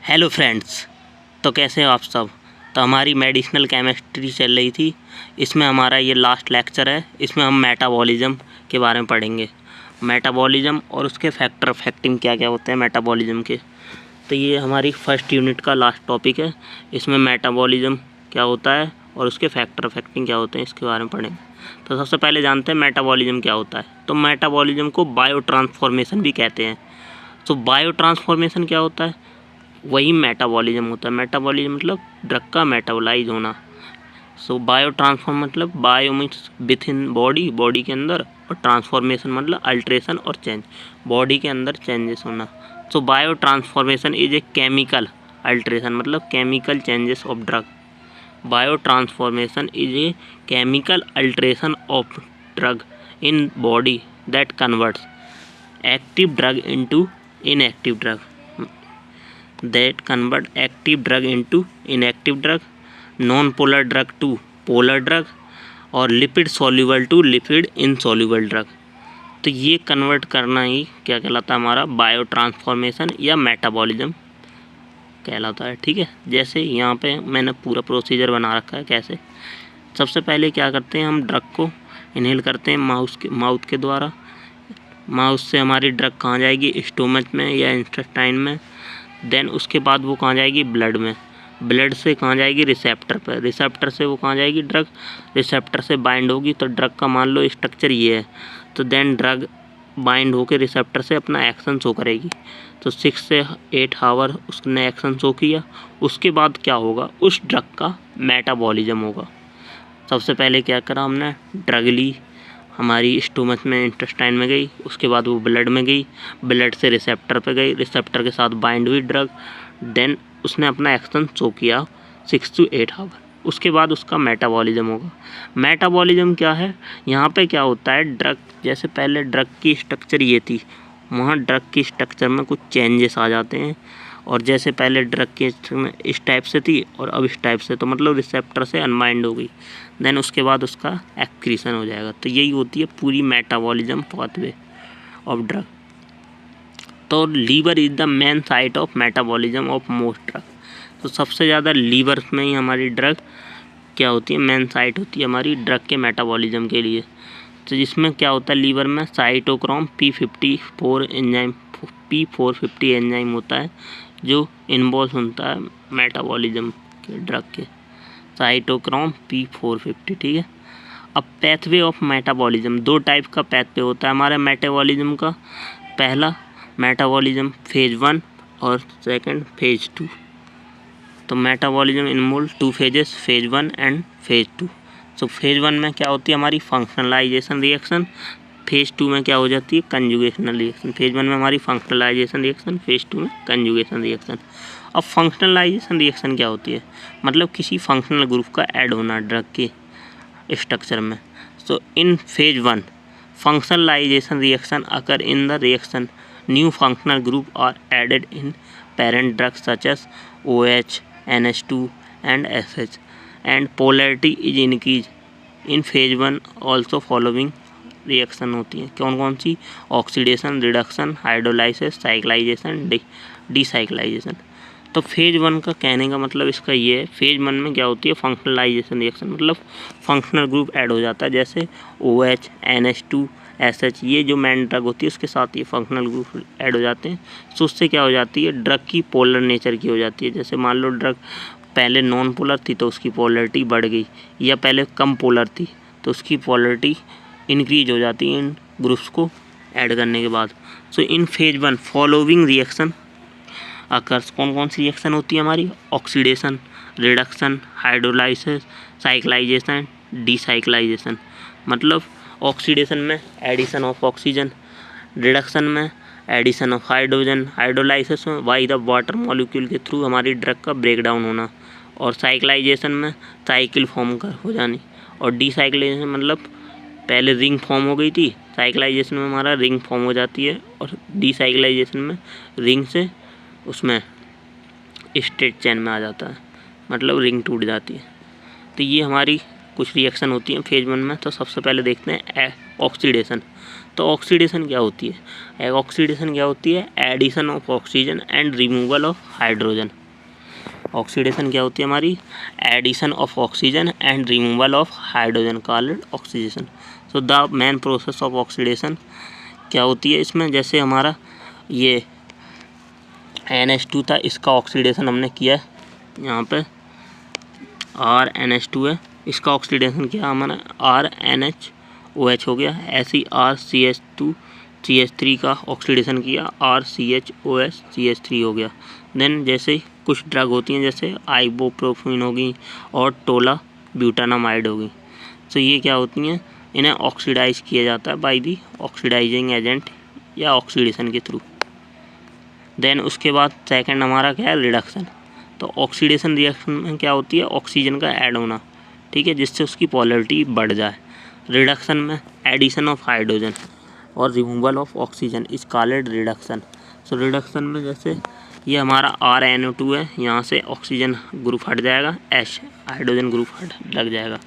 Hello friends. तो कैसे हो आप सब। तो हमारी मेडिसिनल केमिस्ट्री चल रही थी, इसमें हमारा ये लास्ट लेक्चर है। इसमें हम मेटाबॉलिज्म के बारे में पढ़ेंगे, मेटाबॉलिज्म और उसके फैक्टर अफेक्टिंग क्या क्या होते हैं मेटाबॉलिज्म के। तो ये हमारी फर्स्ट यूनिट का लास्ट टॉपिक है। इसमें मेटाबॉलिज्म क्या होता है और उसके फैक्टर अफेक्टिंग क्या होते हैं इसके बारे में पढ़ेंगे। तो सबसे पहले जानते हैं मेटाबॉलिज्म क्या होता है। तो मेटाबॉलिज्म को बायो ट्रांसफॉर्मेशन भी कहते हैं। तो बायो ट्रांसफॉर्मेशन क्या होता है, वही मेटाबॉलिज्म होता है। मेटाबॉलिज्म मतलब ड्रग का मेटाबोलाइज होना। सो बायो ट्रांसफॉर्म मतलब bio means with in body, body के अंदर, और ट्रांसफॉर्मेशन मतलब अल्ट्रेशन और चेंज, बॉडी के अंदर चेंजेस होना। So biotransformation is a chemical alteration मतलब chemical changes of drug. Biotransformation is a chemical alteration of drug in body that converts active drug into inactive drug, that convert active drug into inactive drug, non-polar drug to polar drug और lipid soluble to lipid insoluble drug। तो ये convert करना ही क्या कहलाता है, हमारा bio transformation या metabolism कहलाता है। ठीक है, जैसे यहाँ पे मैंने पूरा प्रोसीजर बना रखा है। कैसे, सबसे पहले क्या करते हैं, हम ड्रग को इनहेल करते हैं माउथ के द्वारा। माउथ से हमारी ड्रग कहाँ जाएगी, स्टोमच में या इंटेस्टाइन में। देन उसके बाद वो कहाँ जाएगी, ब्लड में। ब्लड से कहाँ जाएगी, रिसेप्टर पर। रिसेप्टर से वो कहाँ जाएगी, ड्रग रिसेप्टर से बाइंड होगी। तो ड्रग का मान लो स्ट्रक्चर ये है। तो देन ड्रग बाइंड होकर रिसेप्टर से अपना एक्शन शो करेगी। तो 6 से 8 आवर उसने एक्शन शो किया। उसके बाद क्या होगा, उस ड्रग का मेटाबॉलिज्म होगा। सबसे पहले क्या करा हमने, ड्रग ली, हमारी स्टोमच में इंटेस्टाइन में गई, उसके बाद वो ब्लड में गई, ब्लड से रिसेप्टर पे गई, रिसेप्टर के साथ बाइंड हुई ड्रग। देन उसने अपना एक्शन शो किया 6 to 8 आवर। उसके बाद उसका मेटाबॉलिज्म होगा। मेटाबॉलिज्म क्या है, यहाँ पे क्या होता है, ड्रग जैसे पहले ड्रग की स्ट्रक्चर ये थी, वहाँ ड्रग की स्ट्रक्चर में कुछ चेंजेस आ जाते हैं। और जैसे पहले ड्रग की इस टाइप से थी और अब इस टाइप से, तो मतलब रिसेप्टर से अनबाइंड हो गई। देन उसके बाद उसका एक्क्रीशन हो जाएगा। तो यही होती है पूरी मेटाबॉलिज्म पाथवे ऑफ ड्रग। तो liver is the main site of metabolism of most drug. तो सबसे ज़्यादा लीवर में ही हमारी ड्रग क्या होती है, मेन साइट होती है हमारी ड्रग के मेटाबॉलिज्म के लिए। तो जिसमें क्या होता है, लीवर में cytochrome P54 enzyme, P450 enzyme होता है जो इन्वॉल्व होता है मेटाबॉलिज्म के ड्रग के, साइटोक्रोम P450। ठीक है, अब पैथवे ऑफ मेटाबॉलिज्म, दो टाइप का पैथवे होता है हमारे मेटाबॉलिज्म का। पहला मेटाबॉलिज्म फेज 1 और सेकंड फेज 2। तो metabolism involve 2 phases, phase 1 and phase 2। So phase 1 में क्या होती है हमारी फंक्शनलाइजेशन रिएक्शन, फेज 2 में क्या हो जाती है, कंजुगेशनल रिएक्शन। फेज 1 में हमारी फंक्शनलाइजेशन रिएक्शन, फेज 2 में कंजुगेशन रिएक्शन। अब फंक्शनलाइजेशन रिएक्शन क्या होती है, मतलब किसी फंक्शनल ग्रुप का ऐड होना ड्रग के स्ट्रक्चर में। So in phase 1 functionalisation reaction occur in the reaction new functional group are added in parent drugs such as OH, NH2 and SH and polarity is increased in phase 1 also following reaction होती है। कौन कौन सी, oxidation, reduction, hydrolysis, cyclisation, डिसाइक्लाइजेशन। तो phase 1 का कहने का मतलब इसका ये है, फेज 1 में क्या होती है, फंक्शनलाइजेशन रिएक्शन मतलब फंक्शनल ग्रुप ऐड हो जाता है। जैसे OH, NH2, SH, ये जो मेन ड्रग होती है उसके साथ ये फंक्शनल ग्रुप ऐड हो जाते हैं। तो उससे क्या हो जाती है, ड्रग की पोलर नेचर की हो जाती है। जैसे मान लो ड्रग पहले नॉन पोलर थी तो उसकी पोलरिटी बढ़ गई, या पहले कम पोलर थी तो उसकी पोलरिटी इंक्रीज हो जाती है इन ग्रुप्स को ऐड करने के बाद। सो in phase 1 following reaction occurs, कौन कौन सी रिएक्शन होती है हमारी, ऑक्सीडेशन, रिडक्शन, हाइड्रोलाइसिस, साइक्लाइजेशन, डिसाइक्लाइजेशन। मतलब ऑक्सीडेशन में एडिशन ऑफ ऑक्सीजन, रिडक्शन में एडिशन ऑफ हाइड्रोजन, हाइड्रोलाइसिस में बाई द वाटर मॉलिक्यूल के थ्रू हमारी ड्रग का ब्रेक डाउन होना, और साइक्लाइजेशन में साइकिल फॉर्म कर हो जानी, और डिसाइक्लाइजेशन मतलब पहले रिंग फॉर्म हो गई थी, साइक्लाइजेशन में हमारा रिंग फॉर्म हो जाती है, और डिसाइक्लाइजेशन में रिंग से उसमें स्ट्रेट चेन में आ जाता है, मतलब रिंग टूट जाती है। तो ये हमारी कुछ रिएक्शन होती हैं फेज 1 में। तो सबसे पहले देखते हैं ऑक्सीडेशन। तो ऑक्सीडेशन क्या होती है? ऑक्सीडेशन क्या होती है? Addition of oxygen and removal of hydrogen. Oxidation क्या होती है हमारी? Addition of oxygen and removal of hydrogen called oxidation. So the main process of oxidation क्या होती है इसमें? जैसे हमारा ये NH2 था, इसका ऑक्सीडेशन हमने किया है, यहाँ पे RNH2 है, इसका ऑक्सीडेशन किया हमारा RNHOH हो गया। ऐसे ही RCH2CH3 का ऑक्सीडेशन किया, RCHOH CH3 हो गया। देन जैसे कुछ ड्रग होती हैं जैसे आइबोप्रोफेन होगी और टोला ब्यूटानामाइड होगी। तो ये क्या होती हैं? इन्हें ऑक्सीडाइज किया जाता है बाय दी ऑक्सीडाइजिंग एजेंट या ऑक्सीडेशन के थ्रू। देन उसके बाद सेकंड हमारा क्या है? रिडक्शन। तो ऑक्सीडेशन रिएक्शन में क्या होती है? ऑक्सीजन का ऐड होना, ठीक है, जिससे उसकी पोलैरिटी बढ़ जाए। रिडक्शन में एडिशन ऑफ हाइड्रोजन और removal of oxygen is called reduction. So reduction में जैसे ये हमारा RNO2 है, यहाँ से ऑक्सीजन ग्रुप हट जाएगा, H हाइड्रोजन ग्रुप हट लग जाएगा,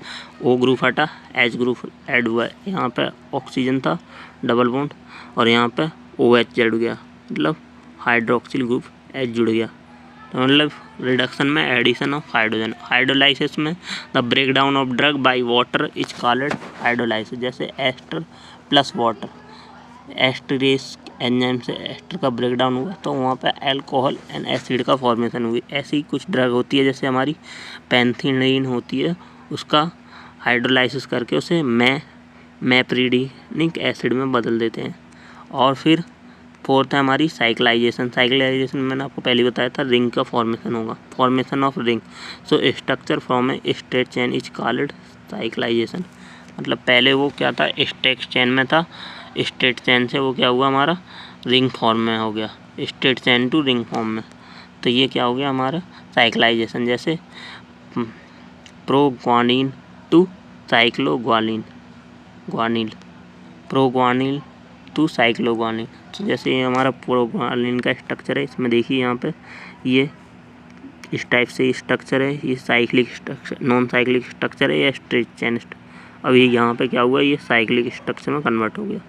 O ग्रुप हटा, H ग्रुप ऐड हुआ है, यहाँ पे ऑक्सीजन था डबल बॉन्ड और यहाँ पे OH जुड़ गया, मतलब हाइड्रोक्सिल ग्रुप H जुड़ गया। तो मतलब रिडक्शन में एडिशन ऑफ हाइड्रोजन। हाइड्रोलाइसिस में the break down of drug by water is called hydrolysis. जैसे ester plus water, esterase enzyme से एस्टर का ब्रेक डाउन हुआ तो वहाँ पे अल्कोहल एंड एसिड का फॉर्मेशन हुई। ऐसी कुछ ड्रग होती है जैसे हमारी पेंथिलिन होती है, उसका हाइड्रोलाइसिस करके उसे मैप्रिडोनिक एसिड में बदल देते हैं। और फिर फोर्थ है हमारी साइक्लाइजेशन। साइक्लाइजेशन मैंने आपको पहले बताया था, रिंग का फॉर्मेशन होगा, formation of ring. So structure from a straight chain is called cyclisation. मतलब पहले वो क्या था? स्ट्रेट चेन में था, स्ट्रेट चेन से वो क्या हुआ हमारा? रिंग फॉर्म में हो गया, straight chain to ring form में। तो ये क्या हो गया हमारा? साइक्लाइजेशन। जैसे प्रोग्वानिन टू साइक्लोग्वानिन, प्रोग्वानिल टू साइक्लोग्वानिन। तो जैसे ये हमारा प्रोग्वानिन का स्ट्रक्चर है, इसमें देखिए यहाँ पे ये इस टाइप से स्ट्रक्चर है, ये cyclic structure, non cyclic structure है या स्ट्रेट चेन। अब ये यहाँ पे क्या हुआ? ये साइक्लिक स्ट्रक्चर में कन्वर्ट हो गया।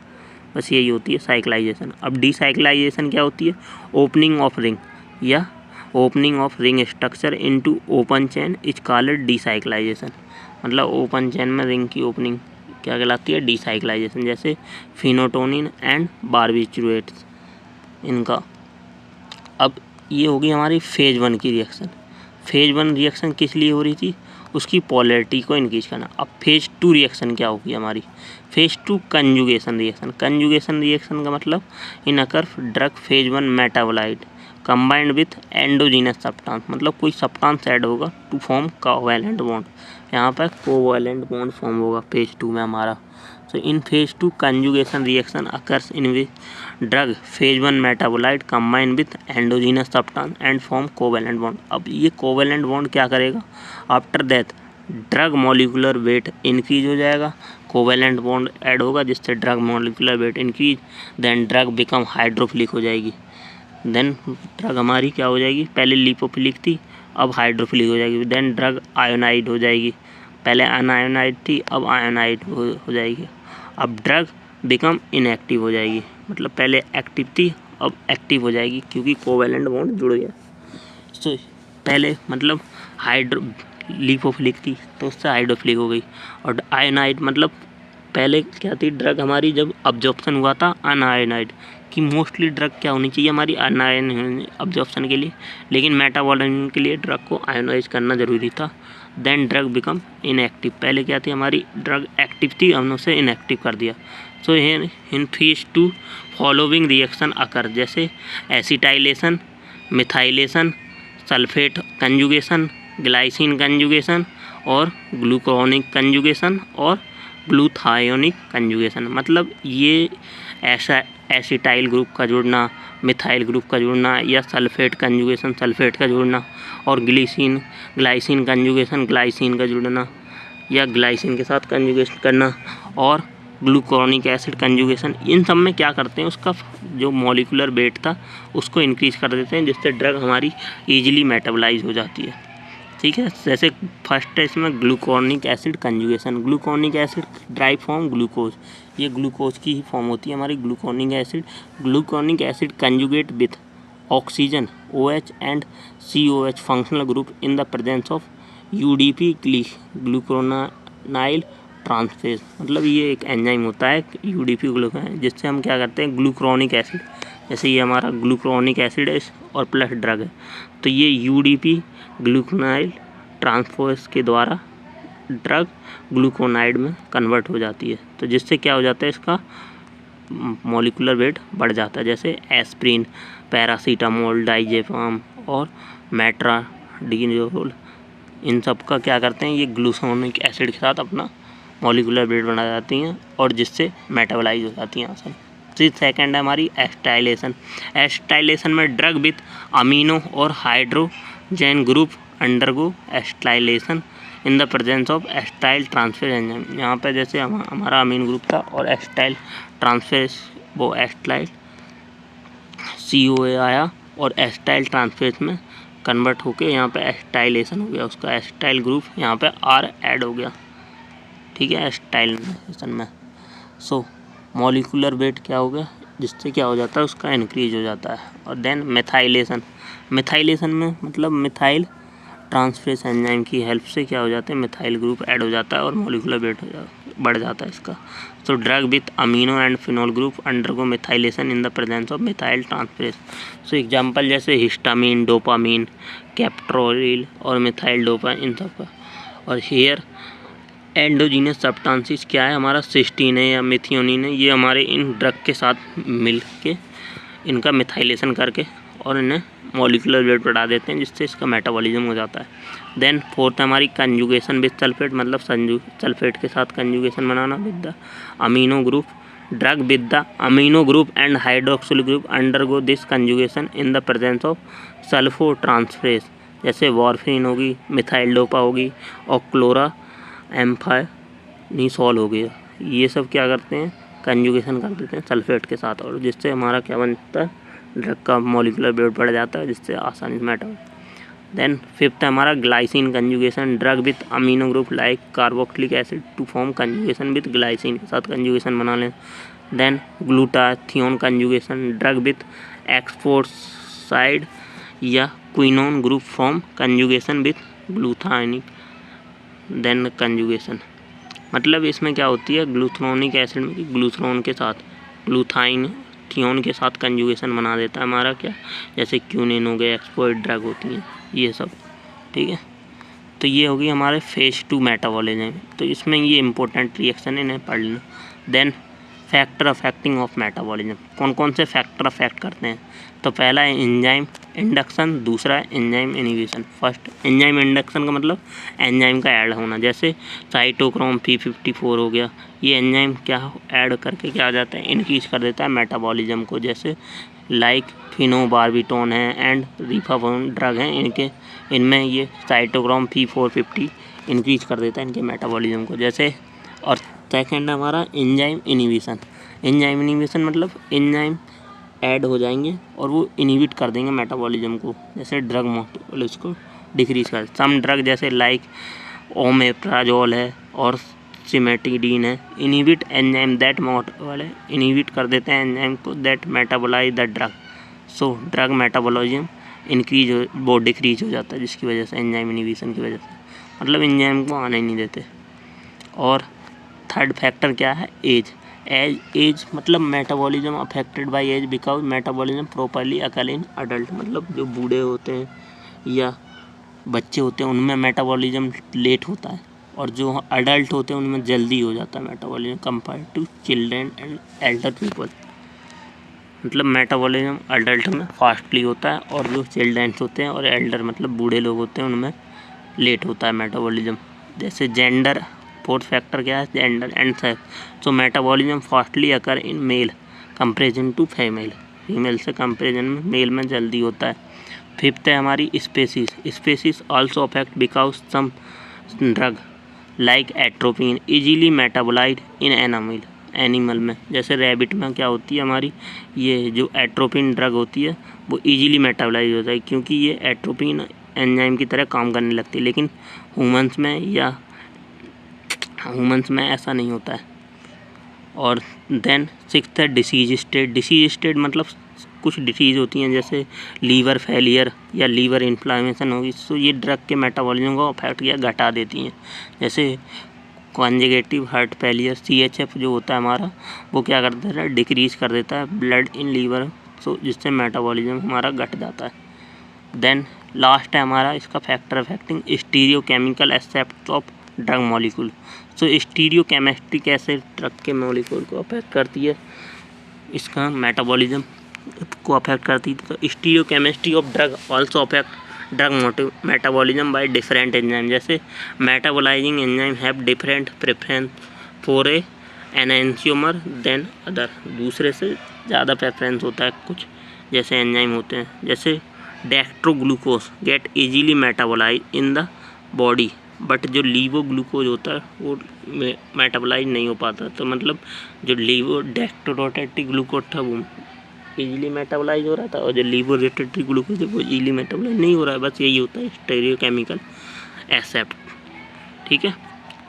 बस यही होती है साइक्लाइजेशन। अब डिसाइक्लाइजेशन क्या होती है? ओपनिंग ऑफ रिंग या opening of ring structure into open chain is called decyclisation. मतलब ओपन चेन में रिंग की ओपनिंग क्या कहलाती है? डिसाइक्लाइजेशन। जैसे फिनोटोनिन एंड बारबिचुएट्स इनका। अब ये होगी हमारी फेज 1 की रिएक्शन। फेज 1 रिएक्शन किस लिए हो रही थी? उसकी पोलैरिटी को इंक्रीज करना। अब फेज 2 रिएक्शन क्या होगी हमारी? Phase 2 conjugation reaction. Conjugation reaction का मतलब in occur drug phase 1 metabolite combined with endogenous substance. मतलब कोई सब्सटेंस ऐड होगा टू फॉर्म कोवैलेंट बॉन्ड। यहाँ पर कोवैलेंट बॉन्ड फॉर्म होगा फेज 2 में हमारा। So in phase 2 conjugation reaction occurs in which drug phase 1 metabolite combine with endogenous substance and form covalent bond। अब ये covalent bond क्या करेगा? After that drug molecular weight increase हो जाएगा, covalent bond add होगा जिससे drug molecular weight increase, then drug become hydrophilic हो जाएगी। देन ड्रग हमारी क्या हो जाएगी? पहले लिपोफिलिक थी, अब हाइड्रोफिलिक हो जाएगी। देन ड्रग आयोनाइड हो जाएगी, पहले अनआयोनाइड थी, अब आयोनाइड हो जाएगी। अब ड्रग बिकम इनएक्टिव हो जाएगी, मतलब पहले एक्टिव थी अब एक्टिव हो जाएगी क्योंकि कोवेलेंट बॉन्ड जुड़ गया। तो पहले मतलब लिपोफिलिक थी तो उससे हाइड्रोफिलिक हो गई। और आयोनाइड मतलब पहले क्या थी? ड्रग हमारी जब अब्जॉर्प्शन हुआ था अनआयोनाइड कि मोस्टली ड्रग क्या होनी चाहिए हमारी अनआयन अब्जॉर्प्शन के लिए, लेकिन मेटाबॉलिज्म के लिए ड्रग को आयोनाइज करना ज़रूरी था। Then drug become inactive. पहले क्या थी हमारी? ड्रग एक्टिव थी, हमने उसे इनएक्टिव कर दिया। सो in phase 2 following reaction occur, जैसे acetylation, methylation, sulphate conjugation, glycine conjugation और ग्लूकोनिक कंजुगेशन और ग्लूथायोनिक कंजुगेशन। मतलब ये ऐसा एसिटाइल ग्रुप का जुड़ना, मिथाइल ग्रुप का जुड़ना या सल्फेट कंजुगेशन सल्फेट का जुड़ना और ग्लाइसिन कंजुगेशन ग्लाइसिन का जुड़ना या ग्लाइसिन के साथ कंजुगेशन करना और ग्लूकोनिक एसिड कंजुगेशन, इन सब में क्या करते हैं? उसका जो मॉलिकुलर वेट था उसको इंक्रीज कर देते हैं जिससे ड्रग हमारी ईजिली मेटाबोलाइज हो जाती है। ठीक है। जैसे फर्स्ट है इसमें gluconic acid conjugation. Gluconic acid drive from glucose, ये ग्लूकोज की ही फॉर्म होती है हमारी gluconic acid. Gluconic acid conjugate with oxygen OH and COH functional group in the presence of UDP gluconyl transferase. मतलब ये एक एंजाइम होता है UDP ग्लूकोनाइल, जिससे हम क्या करते हैं ग्लूकोनिक एसिड, जैसे ये हमारा ग्लूकोनिक एसिड है और प्लस ड्रग है, तो ये UDP ग्लूकोनाइल ट्रांसफेज के द्वारा ड्रग ग्लूकोनाइड में कन्वर्ट हो जाती है। तो जिससे क्या हो जाता है, इसका मॉलिक्यूलर वेट बढ़ जाता है। जैसे एस्प्रिन, पैरासीटामोल, डाइजेपाम और मेट्राडिनोल, इन सब का क्या करते हैं, ये ग्लूकोनिक एसिड के साथ अपना मॉलिक्यूलर वेट बढ़ा जाती हैं और जिससे मेटाबोलाइज हो जाती हैं आसान। तो सेकेंड है हमारी एस्टाइलेशन। एस्टाइलेशन में ड्रग विथ अमीनो और hydrogen group undergo acetylation in the presence of acetyl transferase enzyme. यहाँ पे जैसे हमारा अमीन ग्रुप था और एस्टाइल ट्रांसफेज, वो एस्टाइल COA आया और एस्टाइल ट्रांसफेज में कन्वर्ट होके यहाँ पे एस्टाइलेशन हो गया, उसका एस्टाइल ग्रुप यहाँ पे R ऐड हो गया। ठीक है, एस्टाइलेशन में सो मॉलिक्यूलर वेट क्या हो गया, जिससे क्या हो जाता है, उसका इंक्रीज हो जाता है। और देन मिथाइलेशन। मिथाइलेशन में मतलब मिथाइल ट्रांसफेज एंजाइम की हेल्प से क्या हो जाता है, मिथाइल ग्रुप ऐड हो जाता है और मॉलिक्यूलर वेट बढ़ जाता है इसका। तो drug with amino and phenol group undergo methylation in the presence of methyl trans phase. So example जैसे हिस्टामिन, डोपामिन, कैप्टोरिल और मिथाइल डोपा, इन सब का। और हेयर एंडोजीनस सब्सटेंसेस क्या है, हमारा सिस्टीन है या मिथियोनिन है, ये हमारे इन ड्रग के साथ मिल के इनका मिथाइलेशन करके और इन्हें मॉलिक्यूलर वेट बढ़ा देते हैं, जिससे इसका मेटाबॉलिज्म हो जाता है। देन फोर्थ हमारी कंजुगेशन विद सल्फेट, मतलब सल्फेट के साथ conjugation banana with the amino group. Drug with the amino group and hydroxyl group undergo this conjugation in the presence of sulpho trans phase. जैसे वॉर्फिन होगी, मिथाइल डोपा होगी और क्लोरा एम्फानिसोल हो गया, ये सब क्या करते हैं, कंजुगेशन कर देते हैं सल्फेट के साथ, और जिससे हमारा क्या बनता है, ड्रग का मॉलिक्यूलर वेट बढ़ जाता है, जिससे आसानी से मेटाबॉलिज्म। देन फिफ्थ है हमारा glycine conjugation. Drug with amino group like carboxylic acid to form conjugation with glycine के साथ कंजुगेशन बना लें। Then glutathione conjugation. Drug with एक्सफोसाइड या quinone group form conjugation with glutathione then conjugation. मतलब इसमें क्या होती है, ग्लूथ्रोनिक एसिड में ग्लूथ्रोन के साथ ग्लूथाइन थियोन के साथ कंजुगेशन बना देता है हमारा क्या, जैसे क्यूनिन हो गए, एक्सपोर्ट ड्रग होती हैं ये सब। ठीक है, तो ये होगी हमारे फेज 2 मेटाबॉलिज्म। तो इसमें ये इंपॉर्टेंट रिएक्शन इन्हें पढ़ लेना। Then factor affecting of metabolism, कौन कौन से फैक्टर अफेक्ट करते हैं, तो पहला है एंजाइम इंडक्शन, दूसरा है enzyme inhibition. First enzyme induction का मतलब एंजाइम का ऐड होना, जैसे साइटोक्रोम P54 हो गया, ये एंजाइम क्या ऐड करके क्या आ जाता है, इंक्रीज कर देता है मेटाबॉलिज्म को। जैसे लाइक फिनोबार्बिटोन है एंड रिफाविन ड्रग हैं, इनमें ये साइटोक्रोम P450 इंक्रीज कर देता है इनके मेटाबॉलिज्म को। जैसे और सेकेंड हमारा एंजाइम इनहिबिशन। एंजाइम इनहिबिशन मतलब एंजाइम ऐड हो जाएंगे और वो इनहिबिट कर देंगे मेटाबॉलिज्म को, जैसे ड्रग मेटाबॉलिज्म को डिक्रीज कर। सम ड्रग जैसे लाइक ओमेप्राजोल है और सिमेटिडीन है, इनहिबिट एंजाइम दैट वाले इनहिबिट कर देते हैं एंजाइम को that metabolise the drug. So drug metabolism increase वो डिक्रीज हो जाता है, जिसकी वजह से एंजाइम इनहिबिशन की वजह से, मतलब एंजाइम को आने नहीं देते। और थर्ड फैक्टर क्या है, एज मतलब metabolism affected by age because metabolism properly occur in adult, मतलब जो बूढ़े होते हैं या बच्चे होते हैं उनमें मेटाबॉलिज्म लेट होता है, और जो अडल्ट होते हैं उनमें जल्दी हो जाता है metabolism compare to children and elder people. मतलब मेटाबॉलिज्म अडल्ट में फास्टली होता है और जो चिल्ड्रेंस होते हैं और एल्डर मतलब बूढ़े लोग होते हैं उनमें लेट होता है मेटाबॉलिज्म। जैसे जेंडर, फोर्थ फैक्टर क्या है, gender and sex. So metabolism fastly occur in male comparison to female, female से कंपेरिजन में मेल में जल्दी होता है। फिफ्थ है हमारी species also affect because some drug like atropine easily metabolised in animal में। जैसे रैबिट में क्या होती है हमारी, ये जो एट्रोपिन ड्रग होती है वो इजीली मेटाबोलाइज होता है, क्योंकि ये एट्रोपिन एंजाइम की तरह काम करने लगती है, लेकिन ह्यूमंस में ऐसा नहीं होता है। और देन 6th है डिसीज स्टेट। डिसीज स्टेट मतलब कुछ डिसीज़ होती हैं जैसे लीवर फेलियर या लीवर इन्फ्लामेशन होगी, तो ये ड्रग के मेटाबॉलिज्म को अफेक्ट या घटा देती हैं। जैसे कॉन्जेगेटिव हार्ट फेलियर, CHF जो होता है हमारा, वो क्या कर देता है, डिक्रीज कर देता है ब्लड इन लीवर, तो जिससे मेटाबॉलिज्म हमारा घट जाता है। देन लास्ट है हमारा इसका factor affecting stereochemical aspect of drug molecule. So stereochemistry कैसे ड्रग के मॉलिक्यूल को अफेक्ट करती है, इसका मेटाबॉलिज्म को अफेक्ट करती है। तो stereochemistry of drug also affect drug metabolism by different enzyme. जैसे metabolising enzyme have different preference for a enantiomer than other. दूसरे से ज़्यादा प्रेफरेंस होता है कुछ जैसे एंजाइम होते हैं। जैसे dextroglucose get easily metabolise in the body, but जो लीवोग्लूकोज होता है वो मेटाबोलाइज नहीं हो पाता। तो मतलब जो डेक्स्ट्रोरोटेटिक ग्लूकोज था वो इजीली मेटाबोलाइज हो रहा था, और जो लीवोरोटेटिक ग्लूकोज है वो इजीली मेटाबोलाइज नहीं हो रहा है। बस यही होता है स्टीरियोकेमिकल एक्सेप्ट। ठीक है,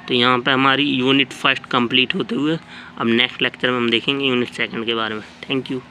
तो यहाँ पे हमारी यूनिट 1 कंप्लीट होते हुए अब नेक्स्ट लेक्चर में हम देखेंगे यूनिट 2 के बारे में। Thank you.